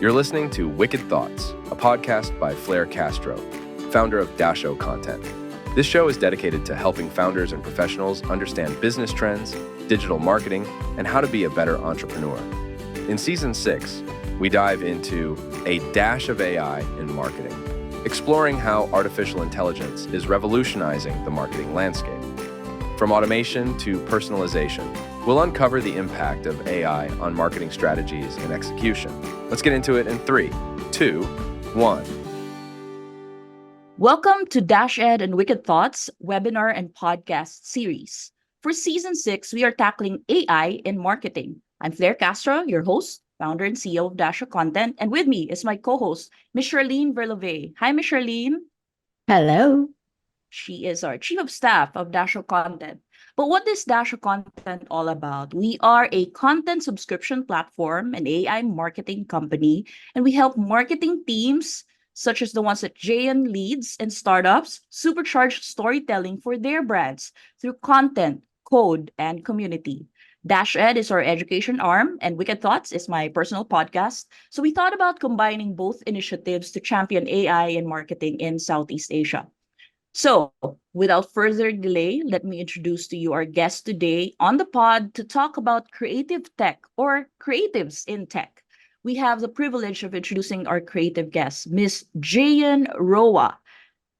You're listening to Wicked Thoughts, a podcast by Flair Castro, founder of DashoContent. This show is dedicated to helping founders and professionals understand business trends, digital marketing, and how to be a better entrepreneur. In Season 6, we dive into a dash of AI in marketing, exploring how artificial intelligence is revolutionizing the marketing landscape. From automation to personalization, we'll uncover the impact of AI on marketing strategies and execution. Let's get into it in 3, 2, 1. Welcome to Dash Ed and Wicked Thoughts webinar and podcast series. For Season 6, we are tackling AI in marketing. I'm Flair Castro, your host, founder and CEO of DashoContent, and with me is my co-host, Ms. Charlene Verlove. Hi, Ms. Charlene. Hello. She is our Chief of Staff of DashoContent. But what is DashoContent all about? We are a content subscription platform, an AI marketing company, and we help marketing teams, such as the ones that Jaiun leads and startups, supercharge storytelling for their brands through content, code, and community. Dash Ed is our education arm, and Wicked Thoughts is my personal podcast. So we thought about combining both initiatives to champion AI in marketing in Southeast Asia. So, without further delay, let me introduce to you our guest today on the pod to talk about creative tech or creatives in tech. We have the privilege of introducing our creative guest, Miss Jaiun Roa.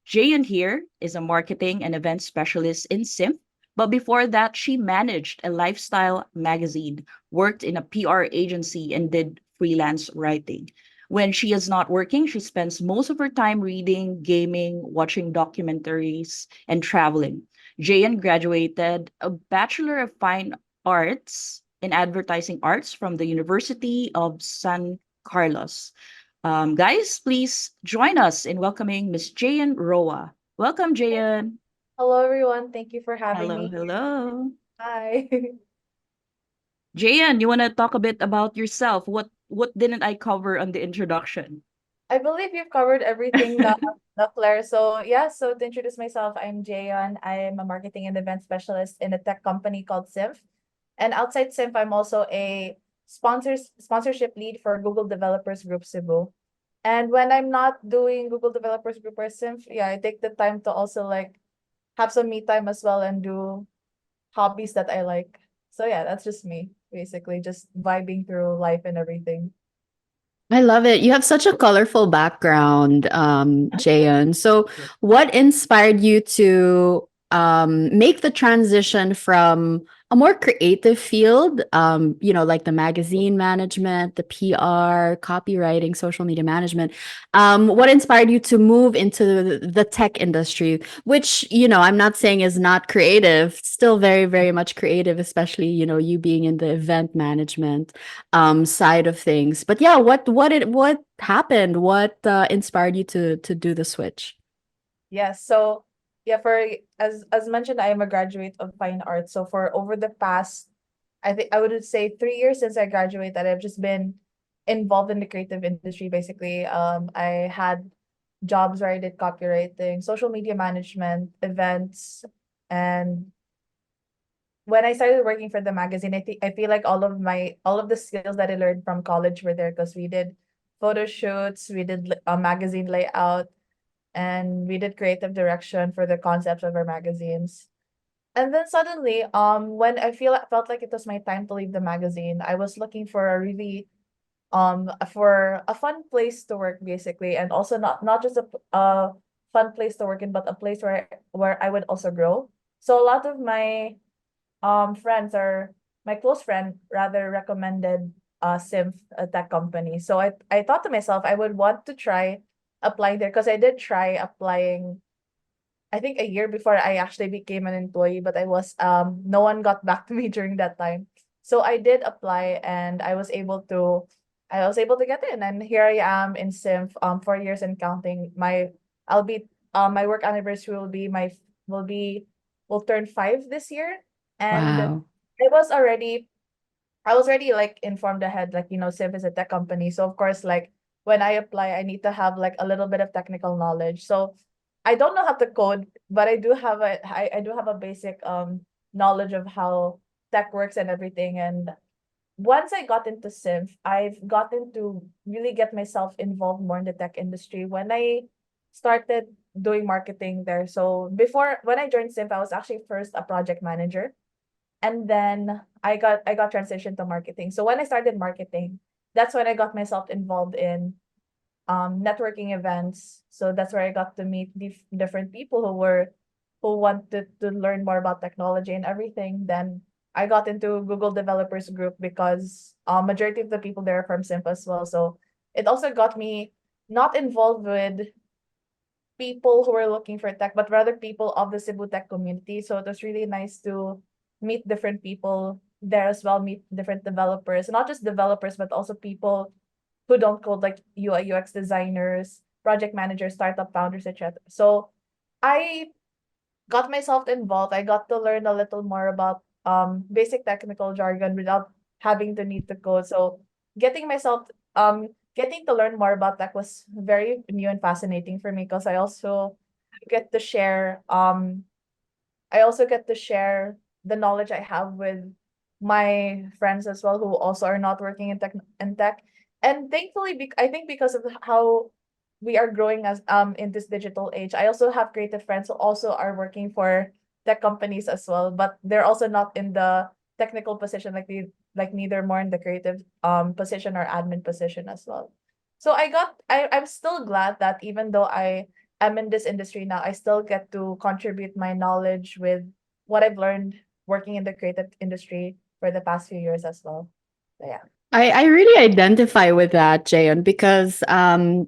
Jaiun here is a marketing and event specialist in SIMP, but before that, she managed a lifestyle magazine, worked in a PR agency, and did freelance writing. When she is not working, she spends most of her time reading, gaming, watching documentaries, and traveling. Jaiun graduated a Bachelor of Fine Arts in Advertising Arts from the University of San Carlos. Guys, please join us in welcoming Miss Jaiun Roa. Welcome, Jaiun. Hello, everyone. Thank you for having Hello, me. hello. Hi. Jaiun, you want to talk a bit about yourself? What didn't I cover on the introduction? I believe you've covered everything the Claire. So yeah, so to introduce myself, I'm Jaiun. I'm a marketing and event specialist in a tech company called Symph. And outside Symph, I'm also a sponsorship lead for Google Developers Group Cebu. And when I'm not doing Google Developers Group or Symph, yeah, I take the time to also like have some me time as well and do hobbies that I like. So yeah, that's just me, basically, just vibing through life and everything. I love it. You have such a colorful background, Jayon. So, what inspired you to make the transition from a more creative field, like the magazine management, the PR, copywriting, social media management? What inspired you to move into the tech industry, which, I'm not saying is not creative, still very, very much creative, especially, you being in the event management side of things. But yeah, what happened? What inspired you to do the switch? Yes. So yeah, for as mentioned, I am a graduate of fine arts. So for over the past, I think I would say 3 years since I graduated, I've just been involved in the creative industry. Basically, I had jobs where I did copywriting, social media management, events, and when I started working for the magazine, I feel like all of the skills that I learned from college were there because we did photo shoots, we did a magazine layout, and we did creative direction for the concepts of our magazines. And then suddenly, when felt like it was my time to leave the magazine, I was looking for a really for a fun place to work basically, and also not just a fun place to work in, but a place where I would also grow. So a lot of my friends or my close friend rather recommended Symph, a tech company. So I thought to myself I would want to try applying there because I did try applying I think a year before I actually became an employee, but I was no one got back to me during that time. So I did apply and I was able to get in, and here I am in Symph 4 years and counting. I'll be my work anniversary will turn 5 this year. And Wow. I was already like informed ahead, like, Symph is a tech company. So of course, like when I apply, I need to have like a little bit of technical knowledge. So I don't know how to code, but I do have a basic knowledge of how tech works and everything. And once I got into Synth, I've gotten to really get myself involved more in the tech industry when I started doing marketing there. So before, when I joined Synth, I was actually first a project manager, and then I got transitioned to marketing. So when I started marketing, that's when I got myself involved in networking events. So that's where I got to meet different people who wanted to learn more about technology and everything. Then I got into Google developers group because majority of the people there are from Simp as well. So it also got me not involved with people who were looking for tech, but rather people of the Cebu tech community. So it was really nice to meet different people there as well, meet different developers, not just developers, but also people who don't code, like UI UX designers, project managers, startup founders, etc. So I got myself involved. I got to learn a little more about basic technical jargon without having to need to code. So getting myself getting to learn more about tech was very new and fascinating for me because get to share I also get to share the knowledge I have with my friends as well who also are not working in tech. And thankfully, I think because of how we are growing as in this digital age, I also have creative friends who also are working for tech companies as well, but they're also not in the technical position like me. They're more in the creative position or admin position as well. So I'm still glad that even though I'm in this industry now, I still get to contribute my knowledge with what I've learned working in the creative industry for the past few years as well. So yeah. I really identify with that, Jayon, because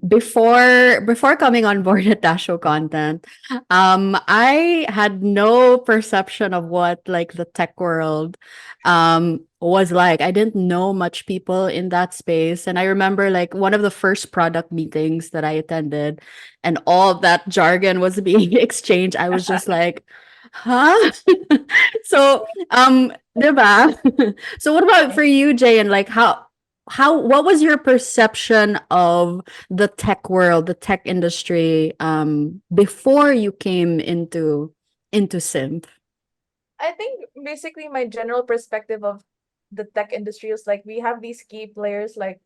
before coming on board at Dasho Content, I had no perception of what like the tech world was like. I didn't know much people in that space. And I remember like one of the first product meetings that I attended and all of that jargon was being exchanged. I was just like, huh? So diba? So what about for you, Jay? And like how what was your perception of the tech world, the tech industry, before you came into synth? I think basically my general perspective of the tech industry is like we have these key players like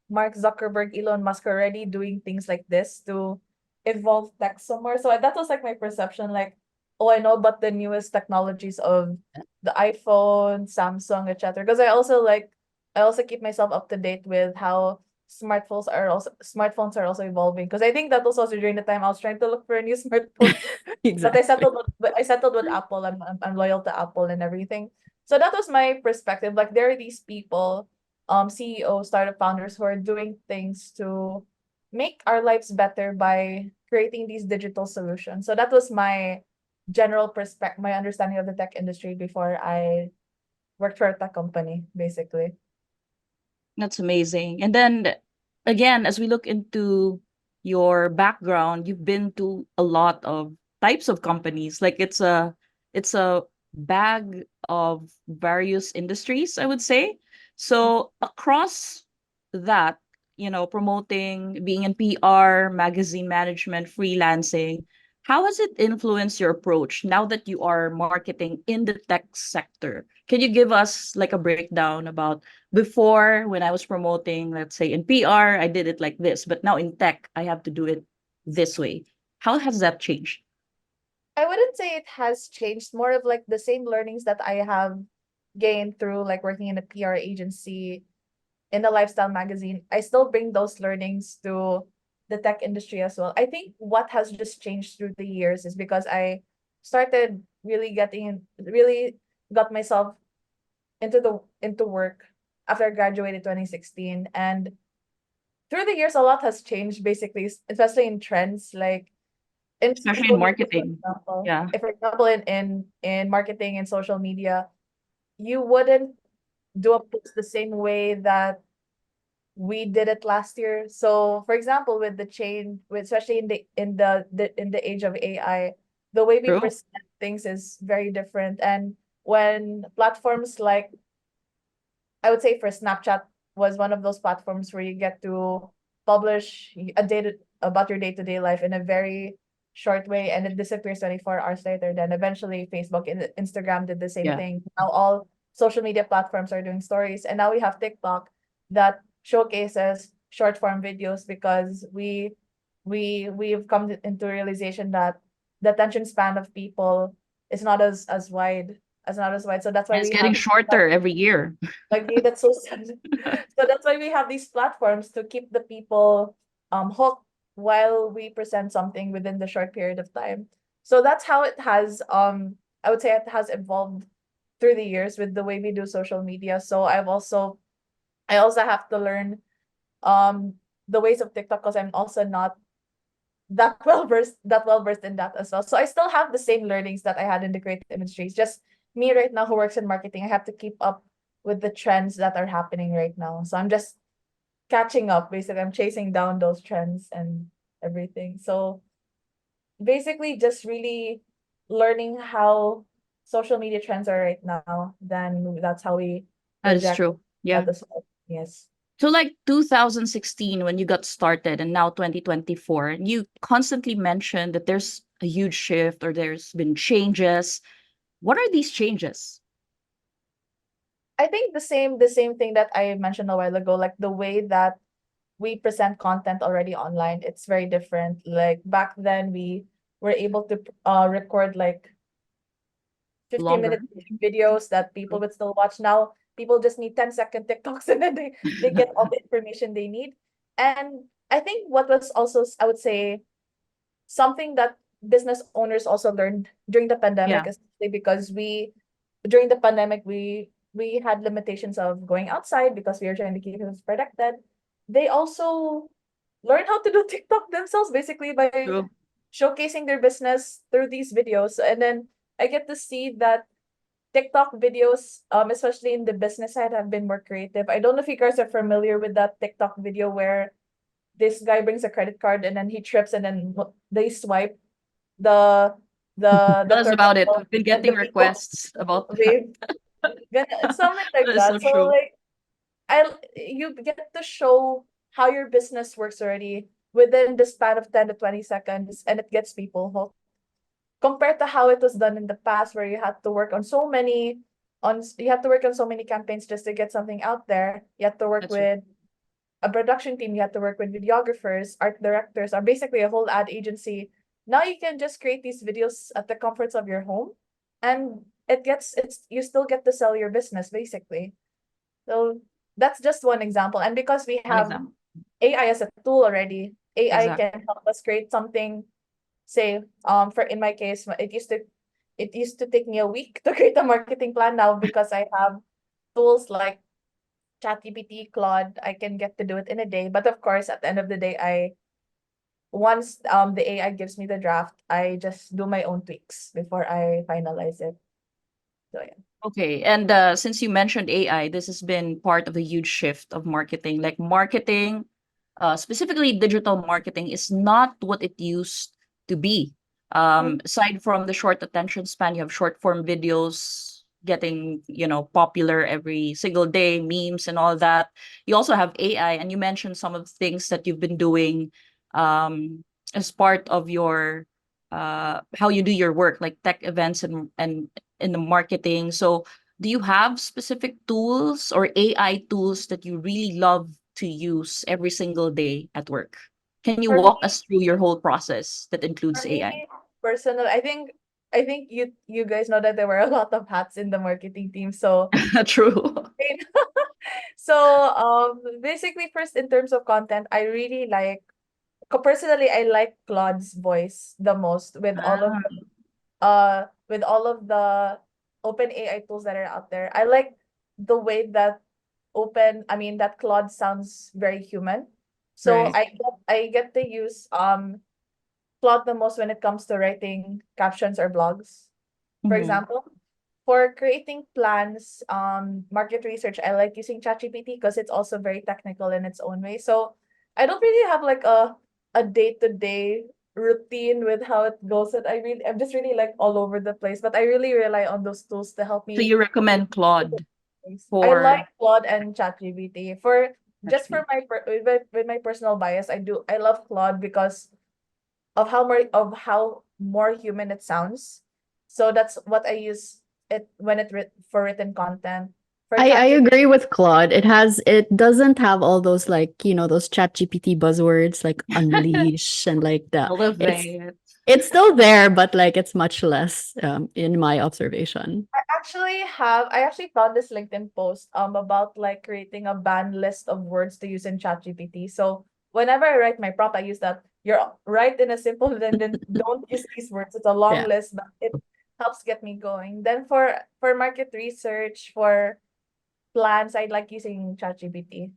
Mark Zuckerberg, Elon Musk already doing things like this to evolve tech somewhere. So that was like my perception, like, oh, I know about the newest technologies of the iPhone, Samsung, etc. Because I also keep myself up to date with how smartphones are also evolving. Because I think that was also during the time I was trying to look for a new smartphone. But Exactly. I settled with Apple. I'm loyal to Apple and everything. So that was my perspective. Like there are these people, CEOs, startup founders who are doing things to make our lives better by creating these digital solutions. So that was my general perspective, my understanding of the tech industry before I worked for a tech company, basically. That's amazing. And then again, as we look into your background, you've been to a lot of types of companies. Like it's a bag of various industries, I would say. So across that, promoting, being in PR, magazine management, freelancing, how has it influenced your approach now that you are marketing in the tech sector? Can you give us like a breakdown about before, when I was promoting, let's say in PR, I did it like this, but now in tech, I have to do it this way. How has that changed? I wouldn't say it has changed, more of like the same learnings that I have gained through like working in a PR agency, in a lifestyle magazine. I still bring those learnings to the tech industry as well. I think what has just changed through the years is because I started really got myself into work after I graduated 2016. And through the years, a lot has changed basically, especially in trends like in Especially in social media, for marketing. example. Yeah, If, for example, in marketing and social media, you wouldn't do a post the same way that we did it last year. So, for example, with the change, especially in the age of AI, the way we true. present things is very different. And when platforms like, I would say, for Snapchat was one of those platforms where you get to publish about your day-to-day life in a very short way, and it disappears 24 hours later. Then eventually Facebook and Instagram did the same Yeah. thing. Now all social media platforms are doing stories, and now we have TikTok that showcases short form videos because we've come into realization that the attention span of people is not as wide so that's why And it's we getting have shorter every year. like that's so sad. So that's why we have these platforms to keep the people hooked while we present something within the short period of time. So that's how it has I would say it has evolved through the years with the way we do social media. So I also have to learn the ways of TikTok because I'm also not that well versed in that as well. So I still have the same learnings that I had in the creative industries. Just me right now who works in marketing, I have to keep up with the trends that are happening right now. So I'm just catching up. Basically, I'm chasing down those trends and everything. So basically just really learning how social media trends are right now, then that's how we That is project true. Yeah. that as well. Yes. So like 2016 when you got started and now 2024, you constantly mentioned that there's a huge shift or there's been changes. What are these changes? I think the same thing that I mentioned a while ago, like the way that we present content already online, it's very different. Like back then we were able to record like 15-minute Longer. videos that people would still watch. Now people just need 10-second TikToks and then they get all the information they need. And I think what was also I would say something that business owners also learned during the pandemic, Yeah, especially because we during the pandemic we had limitations of going outside because we were trying to keep us protected. They also learned how to do TikTok themselves basically by true. showcasing their business through these videos. And then I get to see that TikTok videos, especially in the business side, have been more creative. I don't know if you guys are familiar with that TikTok video where this guy brings a credit card and then he trips and then they swipe the the Tell us about it. terminal We've been and the getting people requests about that. wave. Something like That is so that. So true. like you get to show how your business works already within the span of 10 to 20 seconds and it gets people hooked compared to how it was done in the past where you had to work on you have to work on so many campaigns just to get something out there. You have to work That's true. with a production team, you have to work with videographers, art directors, or basically a whole ad agency. Now you can just create these videos at the comforts of your home and it's you still get to sell your business basically. So that's just one example. And because we One have example. AI as a tool already, AI Exactly. can help us create something, say, for in my case, it used to take me a week to create a marketing plan now because I have tools like ChatGPT, Claude, I can get to do it in a day. But of course, at the end of the day, once the AI gives me the draft, I just do my own tweaks before I finalize it. So yeah. Okay. And since you mentioned AI, this has been part of a huge shift of marketing. Like marketing, specifically digital marketing, is not what it used to be. Mm. Aside from the short attention span, you have short form videos getting, popular every single day, memes and all that. You also have AI, and you mentioned some of the things that you've been doing as part of your how you do your work, like tech events and in the marketing. So, do you have specific tools or AI tools that you really love to use every single day at work? Can you For walk me, us through your whole process that for includes AI? me, personal, I think you guys know that there were a lot of hats in the marketing team. So True. so basically first in terms of content, I really like personally I like Claude's voice the most Ah, with all of the open AI tools that are out there. I like the way that that Claude sounds very human. So right. I get to use Claude the most when it comes to writing captions or blogs. For Mhm. example, for creating plans, market research, I like using ChatGPT because it's also very technical in its own way. So I don't really have like a day-to-day routine with how it goes. That I'm just really like all over the place. But I really rely on those tools to help So me. you recommend Claude I like for Claude and ChatGPT for just for actually. with my personal bias. I love Claude because of how more human it sounds. So that's what I use for written content. For I ChatGPT, agree with Claude. It doesn't have all those, like, those ChatGPT buzzwords like unleash and like the Elevate. it's still there, but like it's much less, in my observation. I actually found this LinkedIn post about like creating a banned list of words to use in ChatGPT. So whenever I write my prompt, I use that. You're right in a simple, then don't use these words. It's a long Yeah. list, but it helps get me going. Then for market research, for plans, I like using ChatGPT.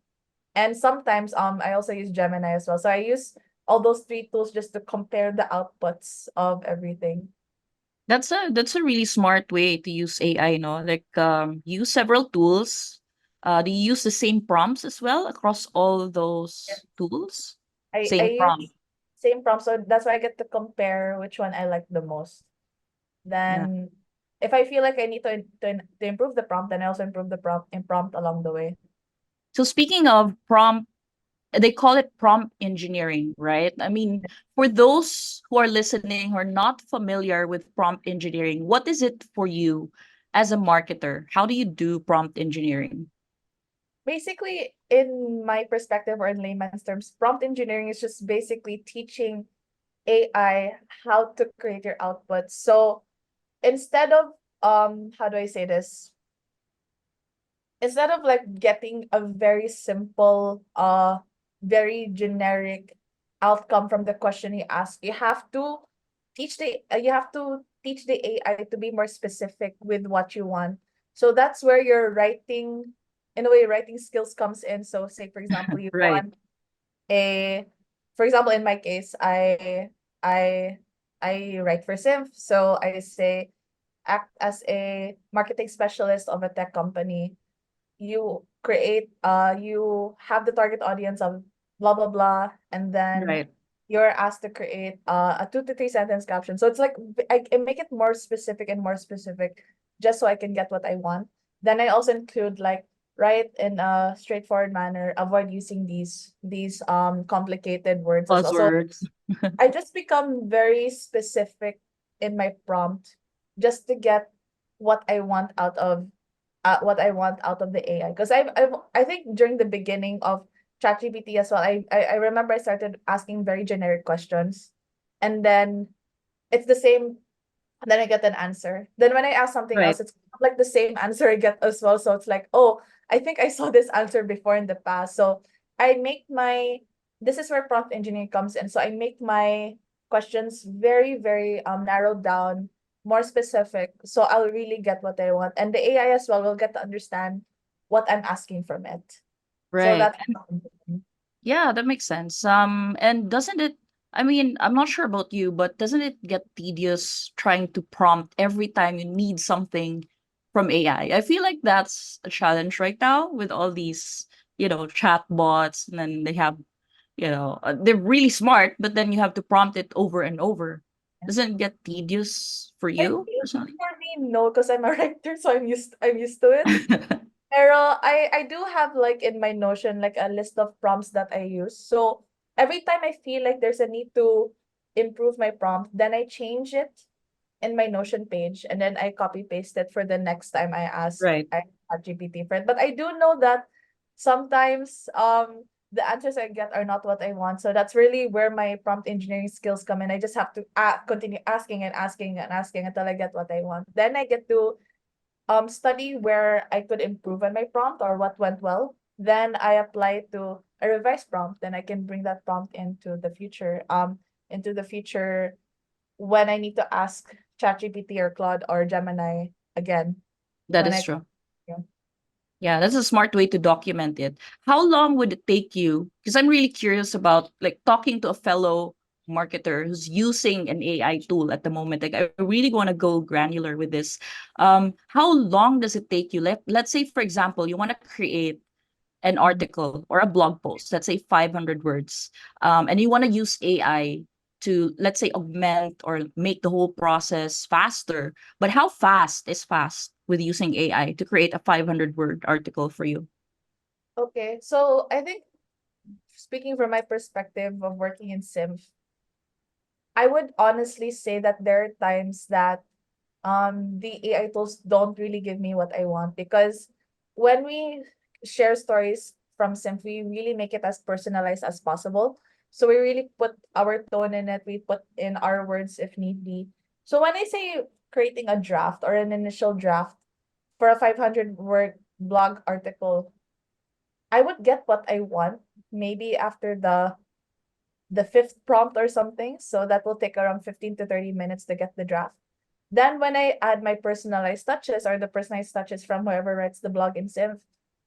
And sometimes I also use Gemini as well. So I use all those three tools just to compare the outputs of everything. That's a really smart way to use AI, no? Like use several tools. Do you use the same prompts as well across all Yeah. those tools? I Same prompt. use same prompt, so that's why I get to compare which one I like the most. Yeah. Then if I feel like I need to improve the prompt, then I also improve the prompt along the way. So speaking of prompt, they call it prompt engineering, right? I mean, for those who are listening who are not familiar with prompt engineering, what is it for you as a marketer? How do you do prompt engineering? Basically, in my perspective or in layman's terms, prompt engineering is just basically teaching AI how to create your output. So instead of how do I say this? Instead of like getting a very simple, very generic outcome from the question you ask, you have to teach the AI to be more specific with what you want. So that's where your writing, in a way, writing skills comes in. So say for example, you Right. want a for example, in my case, I I write for Simf. So I say act as a marketing specialist of a tech company. You have the target audience of blah blah blah, and then Right. you're asked to create a 2 to 3 sentence caption. So it's like I make it more specific and more specific, just so I can get what I want. Then I also include like write in a straightforward manner, avoid using these complicated words as well. So Buzzwords. I just become very specific in my prompt just to get what I want out of the AI. Because I think during the beginning of ChatGPT as well, I remember I started asking very generic questions, and then it's the same. Then I get an answer. Then when I ask something Right. else, it's like the same answer I get as well. So it's like, oh, I think I saw this answer before in the past. So I make my this is where prompt engineering comes in. So I make my questions very, very narrowed down, more specific. So I'll really get what I want. And the AI as well will get to understand what I'm asking from it. So Right. that's Yeah, that makes sense. And doesn't it, I mean, I'm not sure about you, but doesn't it get tedious trying to prompt every time you need something from AI? I feel like that's a challenge right now with all these, chat bots, and then they have, they're really smart, but then you have to prompt it over and over. Doesn't it get tedious for I you think personally? for me, no, because I'm a writer, so I'm used to it. Pero I do have like in my Notion like a list of prompts that I use. So every time I feel like there's a need to improve my prompt, then I change it in my Notion page and then I copy paste it for the next time Right. I ask GPT for it. But I do know that sometimes the answers I get are not what I want. So that's really where my prompt engineering skills come in. I just have to continue asking and asking and asking until I get what I want. Then I get to study where I could improve on my prompt or what went well. Then I apply to a revised prompt. Then I can bring that prompt into the future when I need to ask ChatGPT or Claude or Gemini again. That When is I true. yeah. Yeah, that's a smart way to document it. How long would it take you? Because I'm really curious about like talking to a fellow marketer who's using an AI tool at the moment. Like I really want to go granular with this. How long does it take you? Let's say, for example, you want to create an Mhm. article or a blog post, let's say 500 words, and you want to use AI to, let's say, augment or make the whole process faster. But how fast is fast with using AI to create a 500-word article for you? Okay, so I think speaking from my perspective of working in Sim, I would honestly say that there are times that the AI tools don't really give me what I want, because when we share stories from Simp, we really make it as personalized as possible. So we really put our tone in it, we put in our words if need be. So when I say creating a draft or an initial draft for a 500-word blog article, I would get what I want maybe after the fifth prompt or something. So that will take around 15 to 30 minutes to get the draft. Then when I add my personalized touches or the personalized touches from whoever writes the blog in Civ,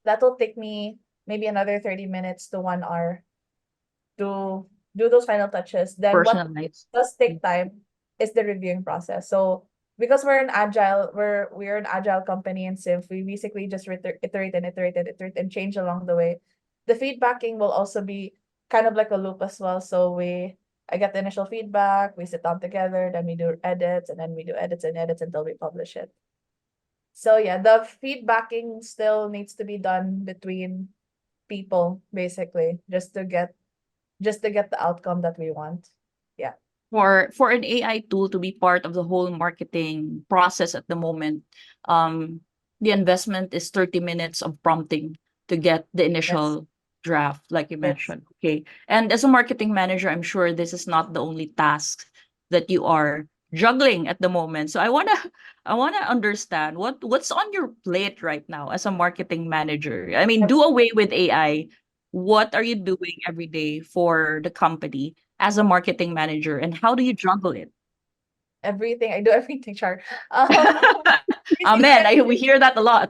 that'll take me maybe another 30 minutes to 1 hour to do those final touches. Then what Personalized. does take time is the reviewing process. So because we're an agile company in Civ, we basically just iterate and change along the way. The feedbacking will also be kind of like a loop as well. So I get the initial feedback, we sit down together, then we do edits, and then we do edits and edits until we publish it. So yeah, the feedbacking still needs to be done between people, basically, just to get the outcome that we want. Yeah. For an AI tool to be part of the whole marketing process at the moment, um, the investment is 30 minutes of prompting to get the Yes. initial draft, like you Yes. mentioned. Okay. And as a marketing manager, I'm sure this is not the only task that you are juggling at the moment. So I wanna understand what's on your plate right now as a marketing manager. I mean, do away with AI. What are you doing every day for the company as a marketing manager, and how do you juggle it? Everything. I do everything, Char. Um, basically, Amen. We hear that a lot.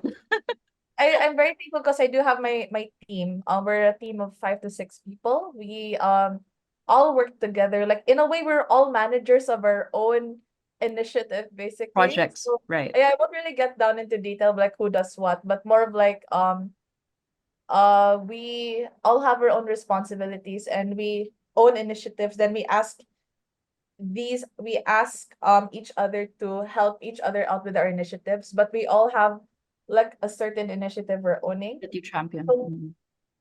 I'm very thankful because I do have my team. We're a team of 5 to 6 people. We all work together. Like in a way, we're all managers of our own initiative, basically. Projects, So right? yeah, I won't really get down into detail of like who does what, but more of like we all have our own responsibilities and we own initiatives. Then we ask each other to help each other out with our initiatives, but we all have like a certain initiative we're owning. That you champion. So,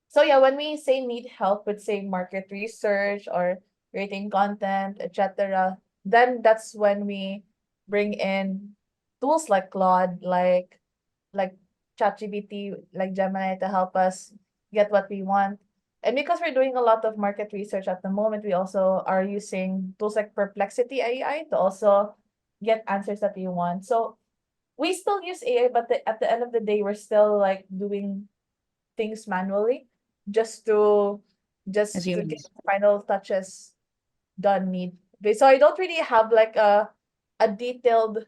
so yeah, when we say need help with say market research or creating content, etc., then that's when we bring in tools like Claude, like ChatGPT, like Gemini to help us get what we want. And because we're doing a lot of market research at the moment, we also are using tools like Perplexity AI to also get answers that we want. So we still use AI, but at the end of the day, we're still like doing things manually just to As just to get humans. final touches done need. So I don't really have like a detailed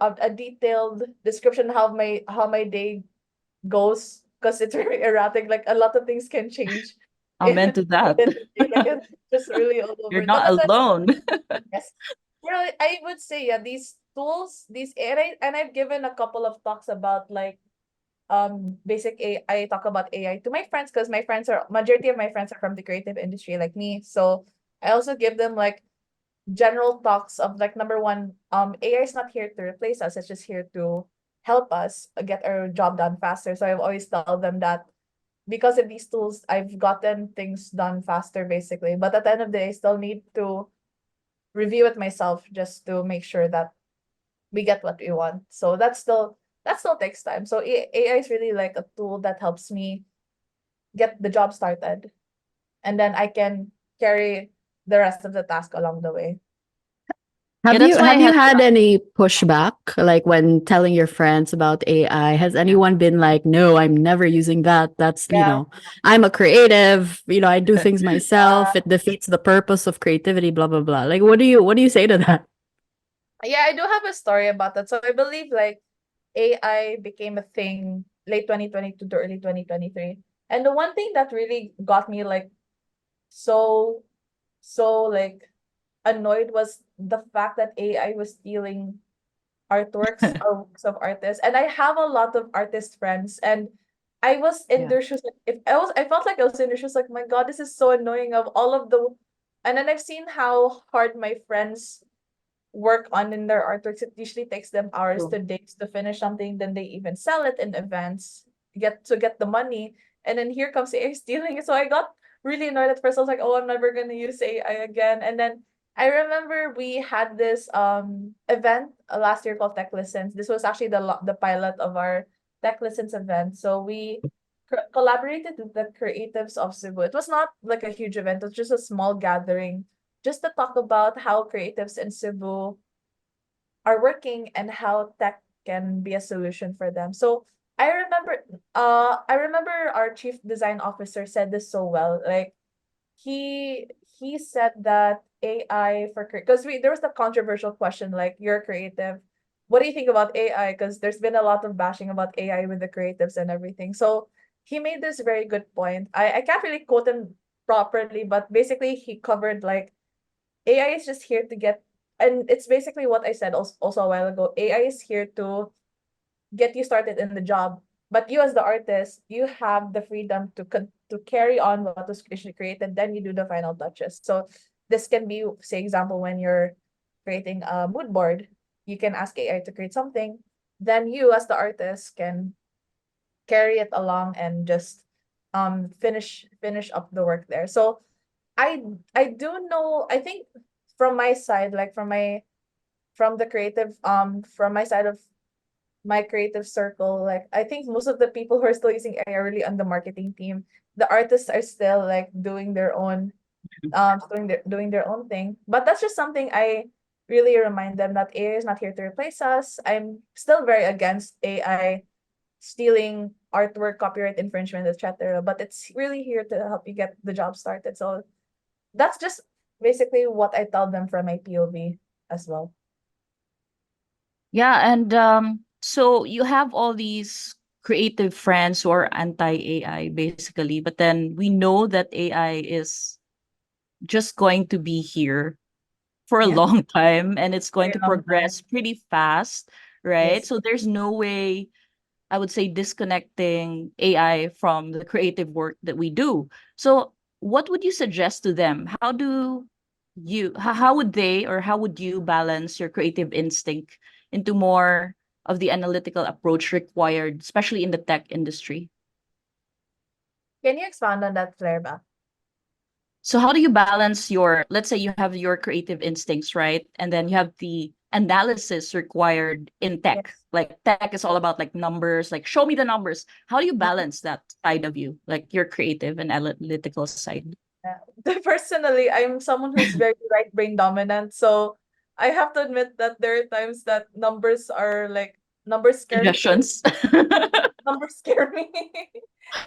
a detailed description how my day goes because it's very erratic. Like a lot of things can change Amen to that. within the day. Like it's just really all You're over. But not alone. yes, well, I would say yeah, these tools, these AI, and I've given a couple of talks about like basic AI. I talk about AI to my friends because my friends are majority of my friends are from the creative industry like me. So I also give them like general talks of like number one, AI is not here to replace us, it's just here to help us get our job done faster. So I always tell them that because of these tools, I've gotten things done faster basically. But at the end of the day, I still need to review it myself just to make sure that we get what we want. So that still takes time. So AI is really like a tool that helps me get the job started, and then I can carry the rest of the task along the way. Yeah, that's why I Have you had to had ask. any pushback like when telling your friends about AI? Has anyone been like, "No, I'm never using that. That's, Yeah. I'm a creative, I do things myself. Uh, It defeats the purpose of creativity, blah blah blah." Like what do you say to that? yeah, I do have a story about that. So I believe like AI became a thing late 2022 to early 2023. And the one thing that really got me like so like annoyed was the fact that AI was stealing artworks or works of artists. And I have a lot of artist friends, and I was in Yeah. their shoes. Like, if I felt like I was in their shoes, like, my God, this is so annoying of all of the, and then I've seen how hard my friends work on in their artworks. It usually takes them hours True. to days to finish something. Then they even sell it in events, get the money. And then here comes AI stealing it. So I got really annoyed at first. I was like, oh, I'm never gonna use AI again. And then I remember we had this event last year called Tech Listens. This was actually the pilot of our Tech Listens event. So we collaborated with the creatives of Cebu. It was not like a huge event, it was just a small gathering just to talk about how creatives in Cebu are working and how tech can be a solution for them. So I remember our chief design officer said this so well. Like he said that AI for because we there was the controversial question like you're creative. What do you think about AI? Because there's been a lot of bashing about AI with the creatives and everything. So he made this very good point. I can't really quote him properly, but basically he covered like AI is just here to get, and it's basically what I said also a while ago. AI is here to get you started in the job, but you as the artist, you have the freedom to carry on what was initially created, then you do the final touches. So this can be, say, example, when you're creating a mood board, you can ask AI to create something, then you as the artist can carry it along and just finish up the work there. So I I do know, I think from my side, like from the creative from my side of my creative circle, like I think most of the people who are still using AI are really on the marketing team. The artists are still like doing their own doing their own thing. But that's just something I really remind them that AI is not here to replace us. I'm still very against AI stealing artwork, copyright infringement, etc. But it's really here to help you get the job started. So that's just basically what I tell them from my POV as well. Yeah, and so you have all these creative friends who are anti-AI basically, but then we know that AI is just going to be here for a Yeah, long time and it's going very to long time. progress pretty fast, right? Yes. So there's no way I would say disconnecting AI from the creative work that we do. So what would you suggest to them? How would they or how would you balance your creative instinct into more of the analytical approach required, especially in the tech industry? Can you expand on that, Flair? So how do you balance your, let's say you have your creative instincts, right? And then you have the analysis required in tech. Yes. Like tech is all about like numbers, like show me the numbers. How do you balance that side of you, like your creative and analytical side? Yeah. Personally, I'm someone who's very right brain dominant, so I have to admit that there are times that numbers scare me. Suggestions. Numbers scare me.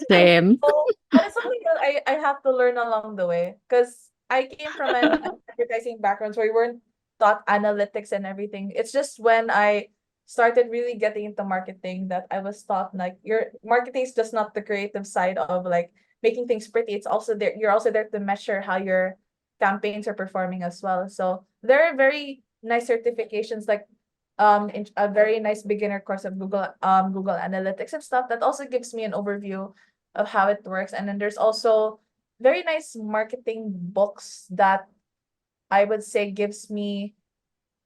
Same. So that is something that I have to learn along the way because I came from an advertising background where we weren't taught analytics and everything. It's just when I started really getting into marketing that I was taught like your marketing is just not the creative side of like making things pretty. It's also there. You're also there to measure how your campaigns are performing as well. So there are very nice certifications like a very nice beginner course of Google Analytics and stuff that also gives me an overview of how it works. And then there's also very nice marketing books that I would say gives me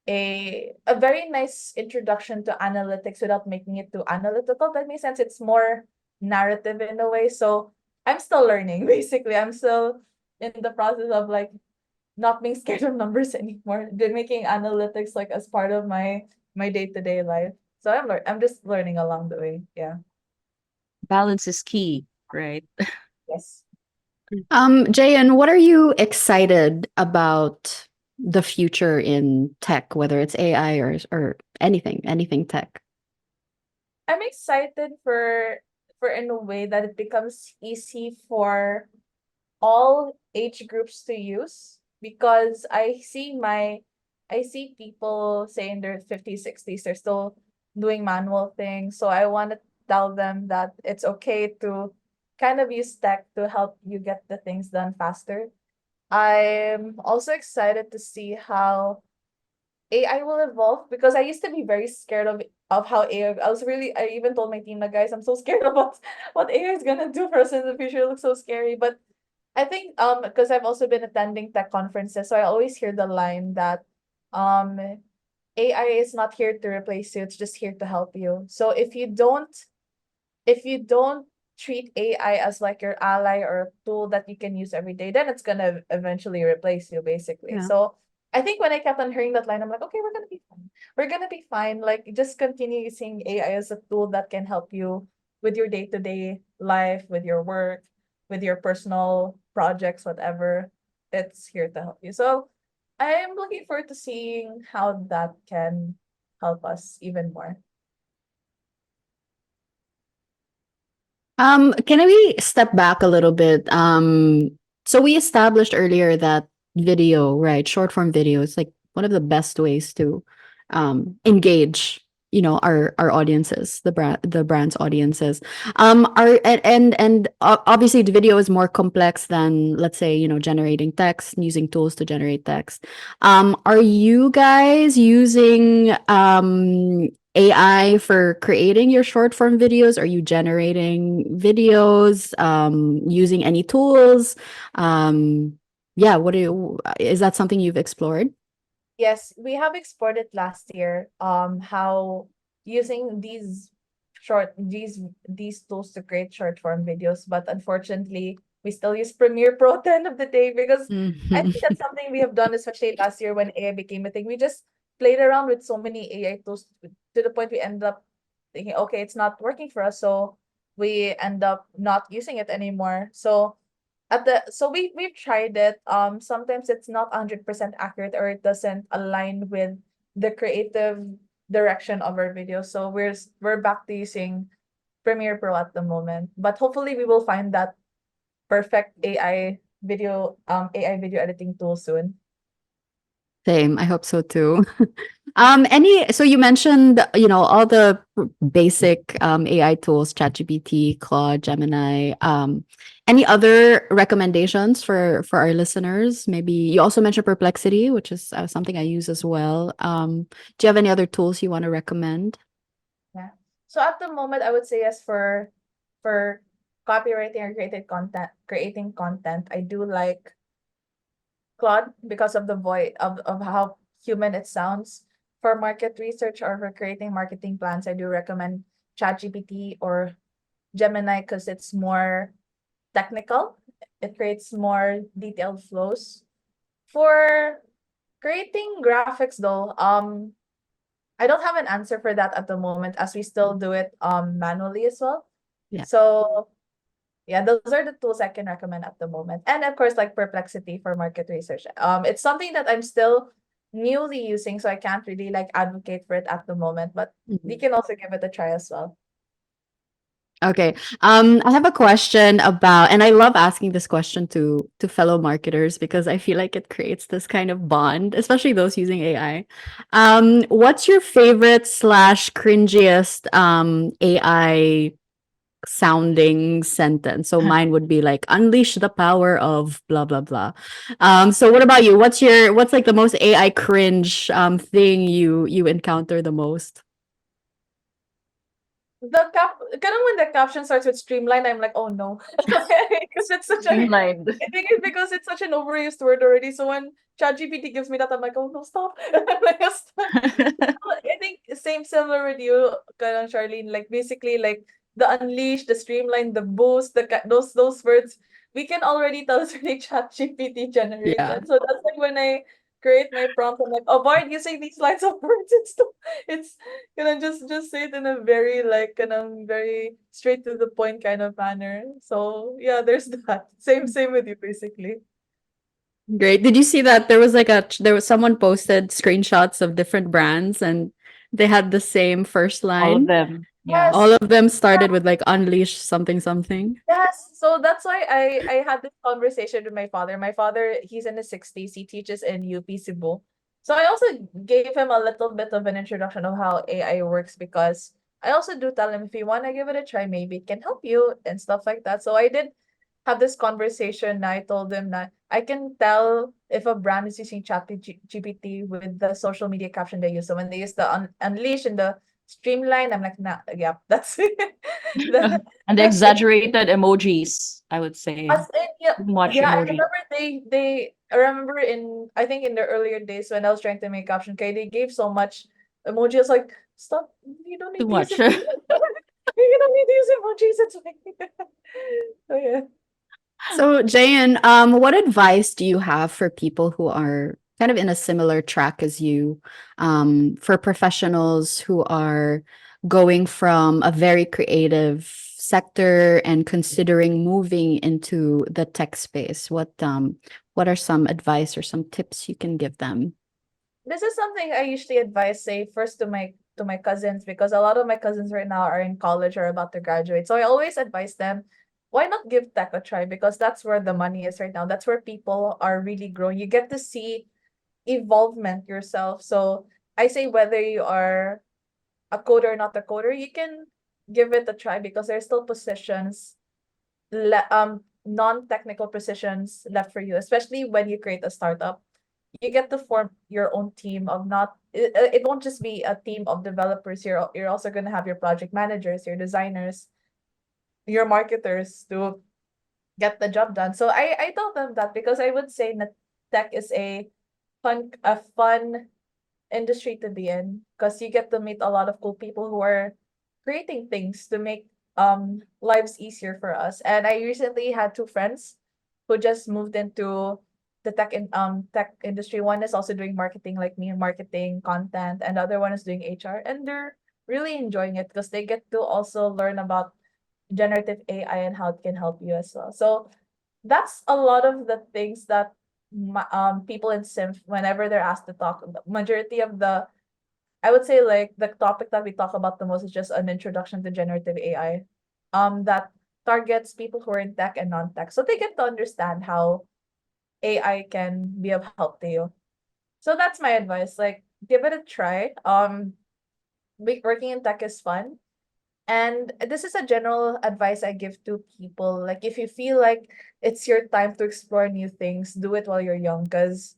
a very nice introduction to analytics without making it too analytical. That makes sense. It's more narrative in a way. So I'm still learning, basically. I'm still in the process of like not being scared of numbers anymore. They're making analytics like as part of my day-to-day life. So I'm just learning along the way. Yeah. Balance is key, right? Yes. Jayan, what are you excited about the future in tech, whether it's AI or anything tech? I'm excited for in a way that it becomes easy for all age groups to use because I see people say in their 50s, 60s, they're still doing manual things. So I want to tell them that it's okay to kind of use tech to help you get the things done faster. I'm also excited to see how AI will evolve because I used to be very scared of how AI. I even told my team that guys, I'm so scared about what AI is gonna do for us in the future. It looks so scary. But I think because I've also been attending tech conferences, so I always hear the line that um AI is not here to replace you, it's just here to help you. So if you don't treat AI as like your ally or a tool that you can use every day, then it's gonna eventually replace you basically. Yeah. So I think when I kept on hearing that line, I'm like, okay, we're gonna be fine. We're gonna be fine. Like, just continue using AI as a tool that can help you with your day-to-day life, with your work, with your personal projects, whatever. It's here to help you. So I'm looking forward to seeing how that can help us even more. Can we step back a little bit? So we established earlier that video, right? Short form video is like one of the best ways to engage, our audiences, the brand's audiences. Are and obviously the video is more complex than, let's say, generating text, using tools to generate text. Are you guys using AI for creating your short form videos? Are you generating videos using any tools? Yeah, is that something you've explored? Yes, we have explored it last year. How using these tools to create short form videos, but unfortunately, we still use Premiere Pro at the end of the day because I think Mhm. that's something we have done, especially last year when AI became a thing. We just played around with so many AI tools to the point we end up thinking, okay, it's not working for us, so we end up not using it anymore. So we've tried it. Sometimes it's not 100% accurate or it doesn't align with the creative direction of our video. So we're back to using Premiere Pro at the moment. But hopefully we will find that perfect AI video editing tool soon. Same. I hope so too. So you mentioned, all the basic AI tools, ChatGPT, Claude, Gemini. Any other recommendations for our listeners? Maybe you also mentioned Perplexity, which is something I use as well. Do you have any other tools you want to recommend? Yeah. So at the moment, I would say yes for copywriting or creating content. I do like Claude because of the voice of how human it sounds. For market research or for creating marketing plans, I do recommend ChatGPT or Gemini because it's more technical. It creates more detailed flows. For creating graphics though, I don't have an answer for that at the moment as we still do it manually as well. Yeah. So yeah, those are the tools I can recommend at the moment. And of course, like Perplexity for market research. It's something that I'm still newly using, so I can't really like advocate for it at the moment, but Mhm. we can also give it a try as well. Okay. I have a question about, and I love asking this question to fellow marketers because I feel like it creates this kind of bond, especially those using AI. What's your favorite slash cringiest AI sounding sentence? So mine would be like unleash the power of blah blah blah. So what about you? What's like the most AI cringe thing you encounter the most? Kind of when the caption starts with streamline, I'm like, oh no, because it's such a. Streamlined. I think it's because it's such an overused word already. So when ChatGPT gives me that, I'm like, oh no, stop. I'm like, stop. I think same similar with you, kind of Charlene. Like basically, like the unleash, the streamline, the boost, those words, we can already tell it's really ChatGPT Yeah. generated. So that's like when I create my prompt, I'm like, avoid using these lines of words. It's gonna just say it in a very like kind of very straight to the point kind of manner. So yeah, there's that. Same with you basically. Great. Did you see that there was someone posted screenshots of different brands and they had the same first All of line? them. Yeah. All Yes. of them started with like unleash something something. Yes, so that's why I had this conversation with my father. My father, he's in his 60s. He teaches in UP Cebu. So I also gave him a little bit of an introduction of how AI works because I also do tell him if you want to give it a try, maybe it can help you and stuff like that. So I did have this conversation. I told him that I can tell if a brand is using GPT with the social media caption they use. So when they use the unleash and the streamline, I'm like, nah, yeah, that's And the that's it. exaggerated emojis, I would say. As in, yeah, Too much yeah, I emoji. remember I remember I think in the earlier days when I was trying to make caption, okay, they gave so much emoji. I was like, stop, you don't Too need to use much. emojis. You don't need to use emojis. It's like, oh yeah. So, Jayan, what advice do you have for people who are kind of in a similar track as you, for professionals who are going from a very creative sector and considering moving into the tech space. What are some advice or some tips you can give them? This is something I usually advise, say, first to my cousins, because a lot of my cousins right now are in college or about to graduate. So I always advise them, why not give tech a try? Because that's where the money is right now. That's where people are really growing. You get to see evolvement yourself. So I say whether you are a coder or not a coder, you can give it a try because there's still positions, non-technical positions left for you, especially when you create a startup. You get to form your own team of not it won't just be a team of developers. You're also going to have your project managers, your designers, your marketers to get the job done. So I told them that because I would say that tech is a fun industry to be in because you get to meet a lot of cool people who are creating things to make lives easier for us. And I recently had two friends who just moved into the tech industry. One is also doing marketing like me, marketing content, and the other one is doing HR, and they're really enjoying it because they get to also learn about generative AI and how it can help you as well. So that's a lot of the things that people in Sim, whenever they're asked to talk, the majority of the, I would say, like, the topic that we talk about the most is just an introduction to generative AI, that targets people who are in tech and non-tech, so they get to understand how AI can be of help to you. So that's my advice. Like, give it a try. Working in tech is fun. And this is a general advice I give to people. Like, if you feel like it's your time to explore new things, do it while you're young. Because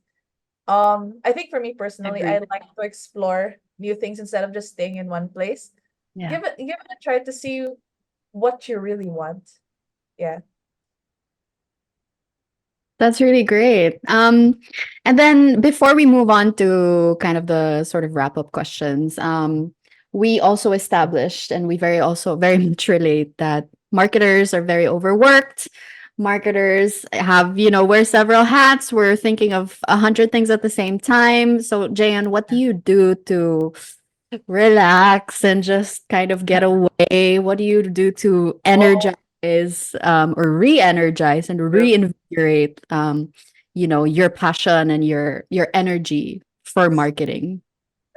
I think for me personally, I Agree. like to explore new things instead of just staying in one place. Yeah. Give it a try to see what you really want. Yeah. That's really great. And then before we move on to kind of the sort of wrap up questions, we also established and we very much relate that marketers are very overworked. Marketers have, wear several hats. We're thinking of 100 things at the same time. So, Jayan, what do you do to relax and just kind of get away? What do you do to Oh, energize or re-energize and reinvigorate your passion and your energy for marketing?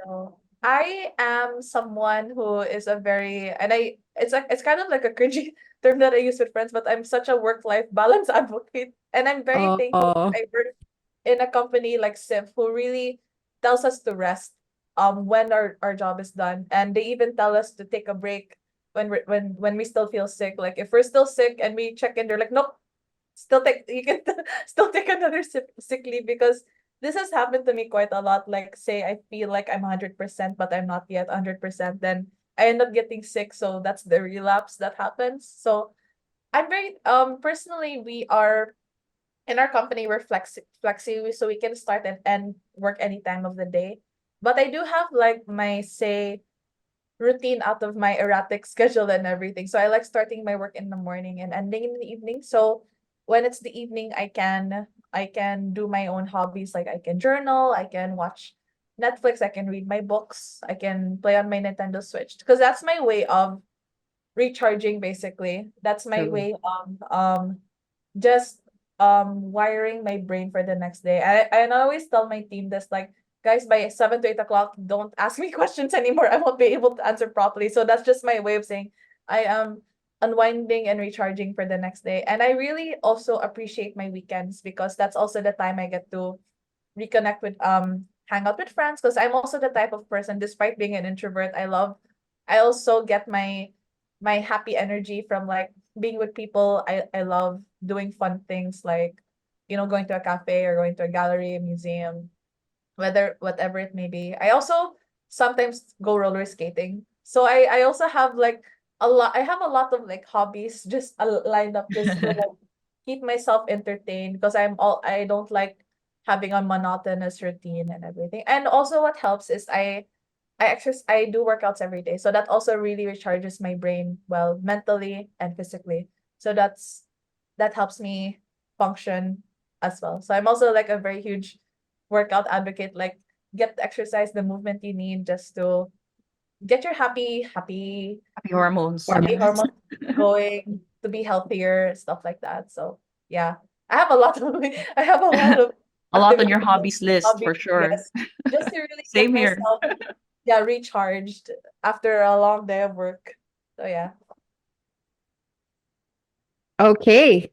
so I am someone who is a very, and it's kind of like a cringy term that I use with friends, but I'm such a work-life balance advocate. And I'm very thankful that Oh, I work in a company like SIF who really tells us to rest when our job is done. And they even tell us to take a break when we still feel sick. Like if we're still sick and we check in, they're like, nope, still take you can still take another sick leave, because this has happened to me quite a lot. Like, say I feel like I'm 100%, but I'm not yet 100%, then I end up getting sick. So that's the relapse that happens. So I'm very personally, we are in our company, we're flexi, so we can start and end work any time of the day. But I do have like my, say, routine out of my erratic schedule and everything. So I like starting my work in the morning and ending in the evening. So when it's the evening, I can do my own hobbies. Like I can journal, I can watch Netflix, I can read my books, I can play on my Nintendo Switch, because that's my way of recharging basically. That's my true. way of just wiring my brain for the next day. I always tell my team this, like, guys, by 7 to 8 o'clock, don't ask me questions anymore. I won't be able to answer properly. So that's just my way of saying I am unwinding and recharging for the next day. And I really also appreciate my weekends, because that's also the time I get to reconnect with hang out with friends, because I'm also the type of person, despite being an introvert, I also get my happy energy from like being with people. I love doing fun things like, going to a cafe or going to a gallery, a museum, whatever it may be. I also sometimes go roller skating. So I also have like I have a lot of like hobbies just lined up just to like keep myself entertained, because I don't like having a monotonous routine and everything. And also what helps is I do workouts every day. So that also really recharges my brain, well, mentally and physically. So that helps me function as well. So I'm also like a very huge workout advocate. Like get the exercise, the movement you need just to get your Happy hormones. happy Yeah. Hormones. hormones going, to be healthier, stuff like that. So yeah, I have a lot of I have a lot of A lot on your activities, hobbies list for hobbies, sure. yes, just to really get Same here. myself, yeah, recharged after a long day of work. So yeah. Okay.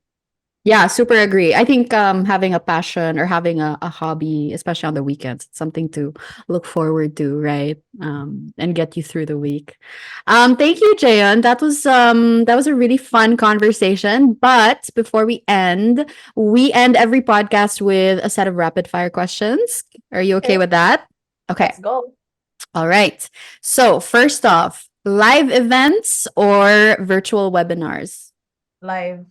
Yeah, super agree. I think having a passion or having a hobby, especially on the weekends, it's something to look forward to, right? And get you through the week. Thank you, Jayon. That was a really fun conversation. But before we end every podcast with a set of rapid fire questions. Are you okay Okay, with that? Okay. let's go. All right. So first off, live events or virtual webinars? Live.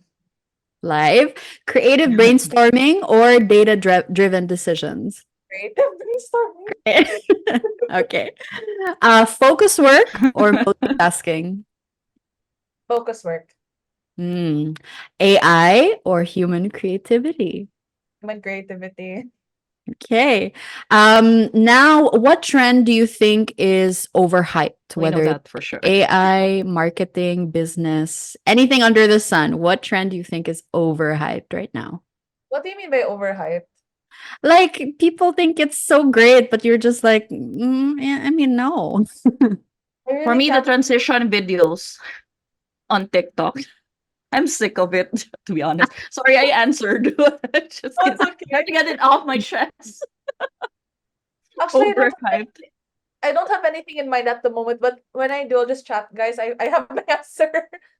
Live, creative brainstorming or driven decisions? Creative brainstorming. Okay. Focus work or multitasking? Focus work. Hmm. AI or human creativity? Human creativity. Okay. Now, what trend do you think is overhyped? We know Whether it's that for sure. AI, marketing, business, anything under the sun. What trend do you think is overhyped right now? What do you mean by overhyped? Like people think it's so great, but you're just like, yeah, I mean, no. I For really me, the can't. transition videos on TikTok. I'm sick of it, to be honest. Sorry, I answered. Just Oh, kidding. it's okay. Trying to get it off my chest. Actually, Overhyped. I don't have anything in mind at the moment, but when I do, I'll just chat, guys. I have my answer.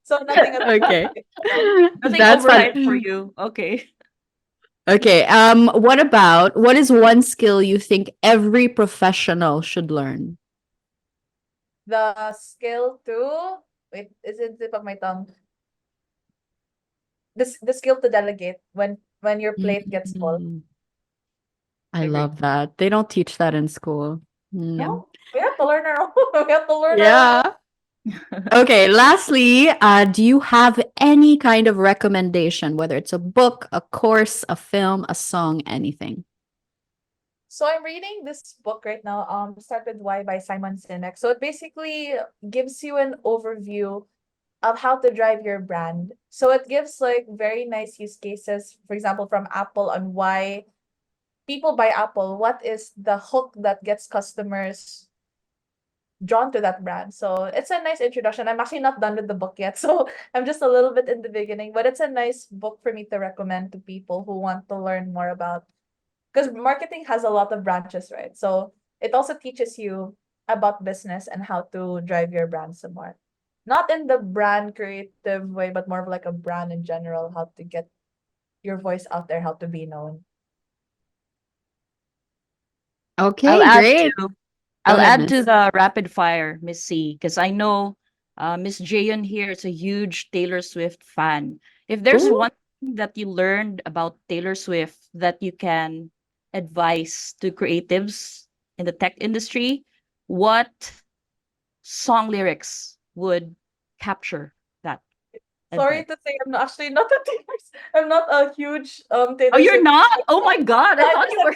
So nothing at the Okay. moment. Yeah. Nothing That's fun. overhyped for you. Okay. Okay. What is one skill you think every professional should learn? The skill to wait, is it tip of my tongue? The skill to delegate when your plate gets full. Mm, I Agree. love that. They don't teach that in school. Yeah. Mm. No, we have to learn our own. We have to learn our own. Yeah. Okay, lastly, do you have any kind of recommendation, whether it's a book, a course, a film, a song, anything? So I'm reading this book right now, Start with Why by Simon Sinek. So it basically gives you an overview of how to drive your brand. So it gives like very nice use cases, for example, from Apple on why people buy Apple. What is the hook that gets customers drawn to that brand? So it's a nice introduction. I'm actually not done with the book yet, so I'm just a little bit in the beginning, but it's a nice book for me to recommend to people who want to learn more about, because marketing has a lot of branches, right? So it also teaches you about business and how to drive your brand some more. Not in the brand creative way, but more of like a brand in general, how to get your voice out there, how to be known. I'll Okay, add great. to Go I'll ahead, add to Miss. the rapid fire, Miss C, because I know Miss Jaiun here is a huge Taylor Swift fan. If there's Ooh. one thing that you learned about Taylor Swift that you can advise to creatives in the tech industry, what song lyrics would capture that Sorry advice? to say, I'm not, actually not a Taylor, I'm not a huge Oh, Taylor you're Swift. not? Oh my God, I I'm thought just you a were.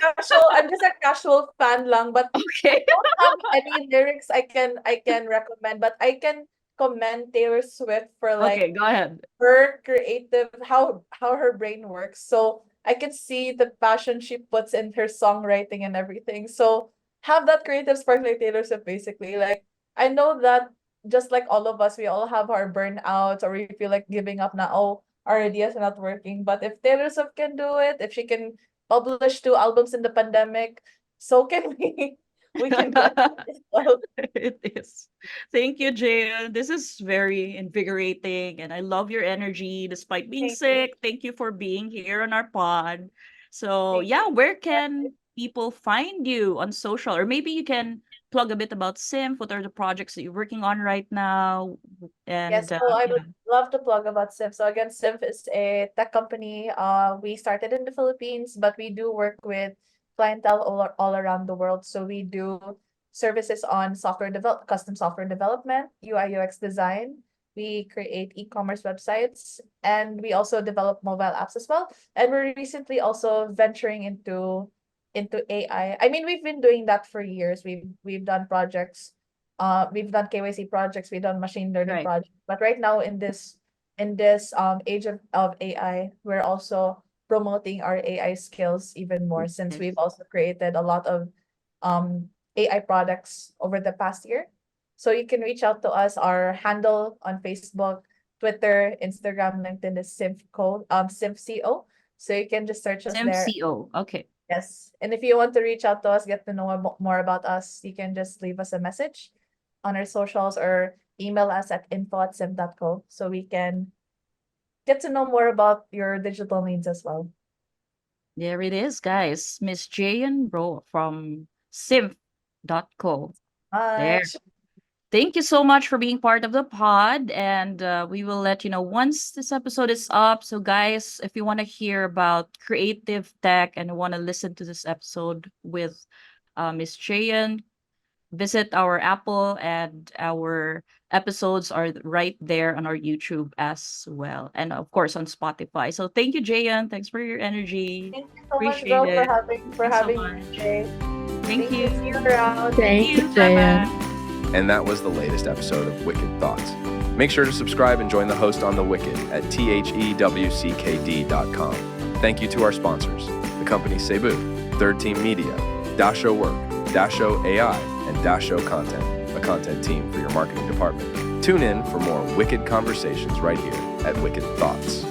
I'm just a casual fan lang, but I Okay. don't have any lyrics I can recommend, but I can commend Taylor Swift for like Okay, go ahead. her creative, how her brain works. So I can see the passion she puts in her songwriting and everything. So have that creative spark like Taylor Swift basically. Like I know that just like all of us, we all have our burnouts or we feel like giving up now. Oh, our ideas are not working. But if Taylor Swift can do it, if she can publish 2 albums in the pandemic, so can we. We can do it as well. It is. Thank you, Jayan. This is very invigorating, and I love your energy despite being Thank you. sick. Thank you for being here on our pod. So, Thank you. yeah, where can people find you on social? Or maybe you can plug a bit about Simf. What are the projects that you're working on right now? Yes, And so I would yeah. love to plug about Simf. So again, Simf is a tech company. We started in the Philippines, but we do work with clientele all around the world. So we do services on custom software development, UI UX design. We create e-commerce websites, and we also develop mobile apps as well. And we're recently also venturing into into AI. I mean, we've been doing that for years. We've done projects, we've done KYC projects, we've done machine learning Right. projects. But right now in this age of AI, we're also promoting our AI skills even more, since Yes. we've also created a lot of AI products over the past year. So you can reach out to us. Our handle on Facebook, Twitter, Instagram, LinkedIn is SimCO. So you can just search us there. MCO. Okay. Yes. And if you want to reach out to us, get to know more about us, you can just leave us a message on our socials or email us at info@sim.co so we can get to know more about your digital needs as well. There it is, guys. Miss Jaiun Roa from simp.co. There. Much. Thank you so much for being part of the pod. And we will let you know once this episode is up. So, guys, if you want to hear about creative tech and want to listen to this episode with Miss Jayan, visit our Apple, and our episodes are right there on our YouTube as well. And of course on Spotify. So, thank you, Jayan. Thanks for your energy. Thank you so much, Appreciate Bro, for it. for Thanks so having me much. today. Thank you. See you around. Thank you, Bye Jayan. bye. And that was the latest episode of Wicked Thoughts. Make sure to subscribe and join the host on The Wicked at thewckd.com. Thank you to our sponsors, the company Cebu, Third Team Media, Dasho Work, Dasho AI, and DashoContent, a content team for your marketing department. Tune in for more wicked conversations right here at Wicked Thoughts.